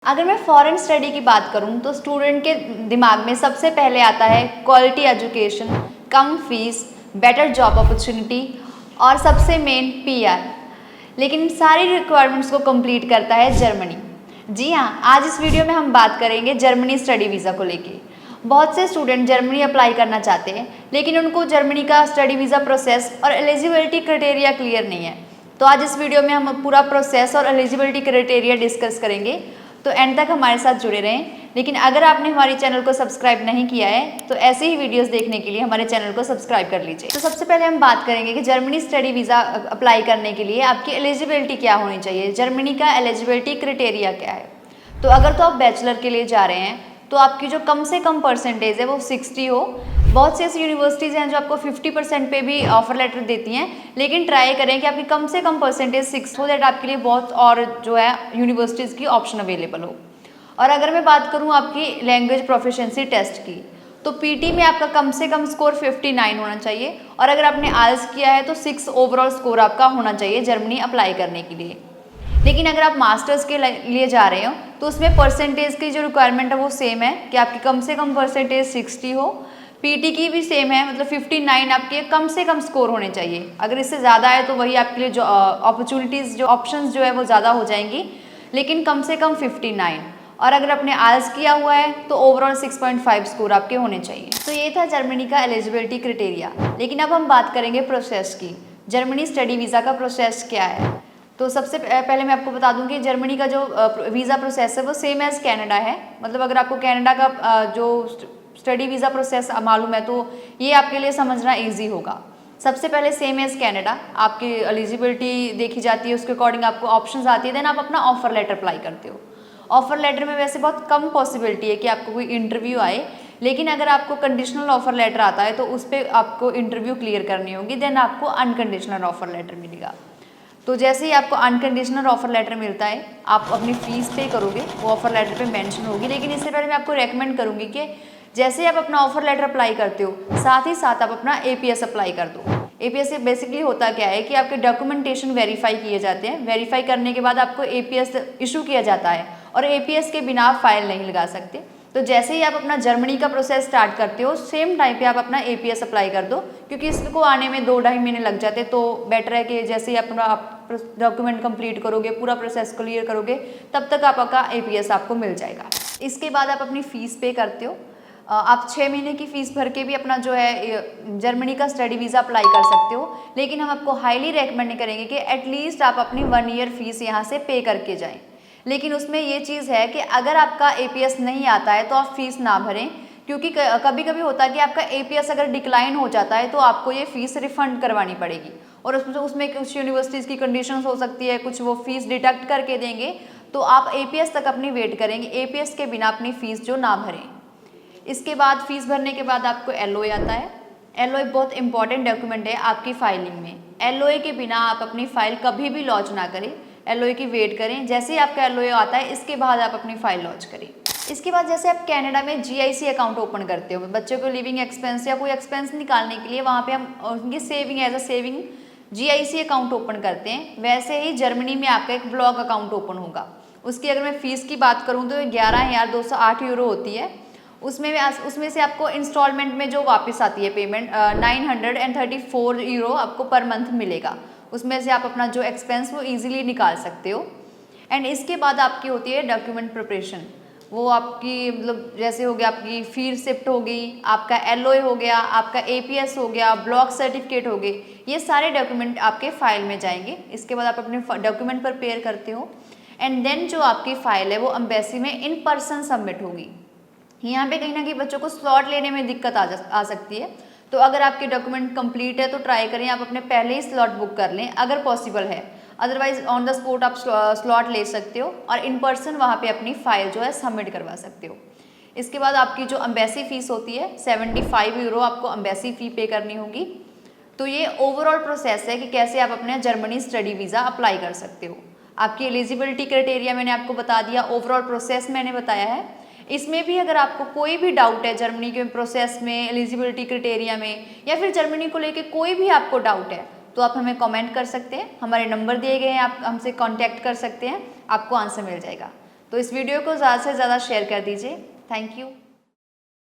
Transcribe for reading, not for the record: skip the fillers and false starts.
अगर मैं foreign study की बात करूं तो स्टूडेंट के दिमाग में सबसे पहले आता है क्वालिटी एजुकेशन, कम फीस, बेटर जॉब अपॉर्चुनिटी और सबसे मेन पीआर। लेकिन इन सारी रिक्वायरमेंट्स को कंप्लीट करता है जर्मनी। जी हाँ, आज इस वीडियो में हम बात करेंगे जर्मनी स्टडी वीज़ा को लेके। बहुत से स्टूडेंट जर्मनी अप्लाई करना चाहते हैं लेकिन उनको जर्मनी का स्टडी वीज़ा प्रोसेस और एलिजिबिलिटी क्राइटेरिया क्लियर नहीं है। तो आज इस वीडियो में हम पूरा प्रोसेस और एलिजिबिलिटी क्राइटेरिया डिस्कस करेंगे, तो एंड तक हमारे साथ जुड़े रहें। लेकिन अगर आपने हमारे चैनल को सब्सक्राइब नहीं किया है तो ऐसे ही वीडियोस देखने के लिए हमारे चैनल को सब्सक्राइब कर लीजिए। तो सबसे पहले हम बात करेंगे कि जर्मनी स्टडी वीज़ा अप्लाई करने के लिए आपकी एलिजिबिलिटी क्या होनी चाहिए, जर्मनी का एलिजिबिलिटी क्राइटेरिया क्या है। तो अगर तो आप बैचलर के लिए जा रहे हैं तो आपकी जो कम से कम परसेंटेज है वो 60 हो। बहुत सी ऐसी यूनिवर्सिटीज़ हैं जो आपको 50% पे भी ऑफर लेटर देती हैं, लेकिन ट्राई करें कि आपकी कम से कम परसेंटेज 6 हो, दैट आपके लिए बहुत और जो है यूनिवर्सिटीज़ की ऑप्शन अवेलेबल हो। और अगर मैं बात करूँ आपकी लैंग्वेज प्रोफिशिएंसी टेस्ट की, तो पीटी में आपका कम से कम स्कोर 59 होना चाहिए और अगर आपने आइल्स किया है तो 6 ओवरऑल स्कोर आपका होना चाहिए जर्मनी अप्लाई करने के लिए। लेकिन अगर आप मास्टर्स के लिए जा रहे हो तो उसमें परसेंटेज की जो रिक्वायरमेंट है वो सेम है कि आपकी कम से कम परसेंटेज 60 हो। पीटी की भी सेम है, मतलब 59 आपके कम से कम स्कोर होने चाहिए। अगर इससे ज़्यादा है तो वही आपके लिए जो अपॉर्चुनिटीज़ जो ऑप्शंस जो है वो ज़्यादा हो जाएंगी, लेकिन कम से कम 59। और अगर आपने आइल्स किया हुआ है तो ओवरऑल 6.5 स्कोर आपके होने चाहिए। तो ये था जर्मनी का एलिजिबिलिटी क्राइटेरिया। लेकिन अब हम बात करेंगे प्रोसेस की। जर्मनी स्टडी वीज़ा का प्रोसेस क्या है। तो सबसे पहले मैं आपको बता दूं कि जर्मनी का जो वीज़ा प्रोसेस है वो सेम एज़ कनाडा है। मतलब अगर आपको कनाडा का जो स्टडी वीज़ा प्रोसेस मालूम है तो ये आपके लिए समझना ईजी होगा। सबसे पहले सेम एज़ कनाडा आपकी एलिजिबिलिटी देखी जाती है, उसके अकॉर्डिंग आपको ऑप्शंस आती है, देन आप अपना ऑफर लेटर अप्लाई करते हो। ऑफर लेटर में वैसे बहुत कम पॉसिबिलिटी है कि आपको कोई इंटरव्यू आए, लेकिन अगर आपको कंडीशनल ऑफर लेटर आता है तो उस पर आपको इंटरव्यू क्लियर करनी होगी, देन आपको अनकंडीशनल ऑफर लेटर मिलेगा। तो जैसे ही आपको अनकंडीशनल ऑफर लेटर मिलता है आप अपनी फ़ीस पे करोगे, वो ऑफर लेटर पे मेंशन होगी। लेकिन इससे पहले मैं आपको रेकमेंड करूँगी कि जैसे ही आप अपना ऑफर लेटर अप्लाई करते हो साथ ही साथ आप अपना एपीएस अप्लाई कर दो। एपीएस बेसिकली होता क्या है कि आपके डॉक्यूमेंटेशन वेरीफाई किए जाते हैं, वेरीफाई करने के बाद आपको एपीएस इशू किया जाता है और एपीएस के बिना आप फाइल नहीं लगा सकते। तो जैसे ही आप अपना जर्मनी का प्रोसेस स्टार्ट करते हो सेम टाइम पे आप अपना एपीएस अप्लाई कर दो, क्योंकि इसको आने में 2-2.5 महीने लग जाते हैं। तो बेटर है कि जैसे ही अपना डॉक्यूमेंट कंप्लीट करोगे, पूरा प्रोसेस क्लियर करोगे, तब तक आपका एपीएस आपको मिल जाएगा। इसके बाद आप अपनी फ़ीस पे करते हो। आप 6 महीने की फ़ीस भर के भी अपना जो है जर्मनी का स्टडी वीज़ा अप्लाई कर सकते हो। लेकिन हम आपको हाईली रेकमेंड नहीं करेंगे कि एटलीस्ट आप अपनी 1 ईयर फ़ीस यहाँ से पे करके जाएँ। लेकिन उसमें ये चीज़ है कि अगर आपका एपीएस नहीं आता है तो आप फीस ना भरें, क्योंकि कभी कभी होता है कि आपका एपीएस अगर डिक्लाइन हो जाता है तो आपको ये फ़ीस रिफ़ंड करवानी पड़ेगी और उसमें कुछ यूनिवर्सिटीज़ की कंडीशंस हो सकती है, कुछ वो फ़ीस डिडक्ट करके देंगे। तो आप एपीएस तक अपनी वेट करेंगे, एपीएस के बिना अपनी फ़ीस जो ना भरें। इसके बाद फ़ीस भरने के बाद आपको एलओए आता है। एलओए बहुत इंपॉर्टेंट डॉक्यूमेंट है आपकी फाइलिंग में। एलओए के बिना आप अपनी फ़ाइल कभी भी लॉन्च ना करें, एलओए की वेट करें। जैसे ही आपका एलओए आता है इसके बाद आप अपनी फ़ाइल लॉन्च करें। इसके बाद जैसे आप कनाडा में जीआईसी अकाउंट ओपन करते हो, बच्चों को लिविंग एक्सपेंस या कोई एक्सपेंस निकालने के लिए वहाँ पे हम उनकी saving as a saving GIC account open करते हैं, वैसे ही जर्मनी में आपका एक ब्लॉक अकाउंट ओपन होगा। उसकी अगर मैं फ़ीस की बात करूँ तो 11,208 यूरो होती है। उसमें से आपको इंस्टॉलमेंट में जो वापस आती है पेमेंट 934 यूरो आपको पर मंथ मिलेगा। उसमें से आप अपना जो एक्सपेंस वो इजीली निकाल सकते हो। एंड इसके बाद आपकी होती है डॉक्यूमेंट प्रिपरेशन। वो आपकी मतलब जैसे हो गया आपकी फीस रिसिप्ट हो गई, आपका एलओए हो गया, आपका एपीएस हो गया, ब्लॉक सर्टिफिकेट हो गए, ये सारे डॉक्यूमेंट आपके फाइल में जाएंगे। इसके बाद आप अपने डॉक्यूमेंट प्रिपेयर करते हो एंड देन जो आपकी फ़ाइल है वो एम्बेसी में इन पर्सन सबमिट होगी। यहाँ पे कहीं ना कहीं बच्चों को स्लॉट लेने में दिक्कत आ सकती है। तो अगर आपके डॉक्यूमेंट कंप्लीट है तो ट्राई करें आप अपने पहले ही स्लॉट बुक कर लें अगर पॉसिबल है। अदरवाइज ऑन द स्पॉट आप स्लॉट ले सकते हो और इन पर्सन वहाँ पे अपनी फ़ाइल जो है सबमिट करवा सकते हो। इसके बाद आपकी जो एम्बेसी फ़ीस होती है 75 यूरो आपको एम्बेसी फ़ी पे करनी होगी। तो ये ओवरऑल प्रोसेस है कि कैसे आप अपने जर्मनी स्टडी वीज़ा अप्लाई कर सकते हो। आपकी एलिजिबिलिटी क्राइटेरिया मैंने आपको बता दिया, ओवरऑल प्रोसेस मैंने बताया है। इसमें भी अगर आपको कोई भी डाउट है जर्मनी के प्रोसेस में, एलिजिबिलिटी क्राइटेरिया में, या फिर जर्मनी को लेके कोई भी आपको डाउट है तो आप हमें कमेंट कर सकते हैं। हमारे नंबर दिए गए हैं, आप हमसे कांटेक्ट कर सकते हैं, आपको आंसर मिल जाएगा। तो इस वीडियो को ज़्यादा से ज़्यादा शेयर कर दीजिए। Thank you.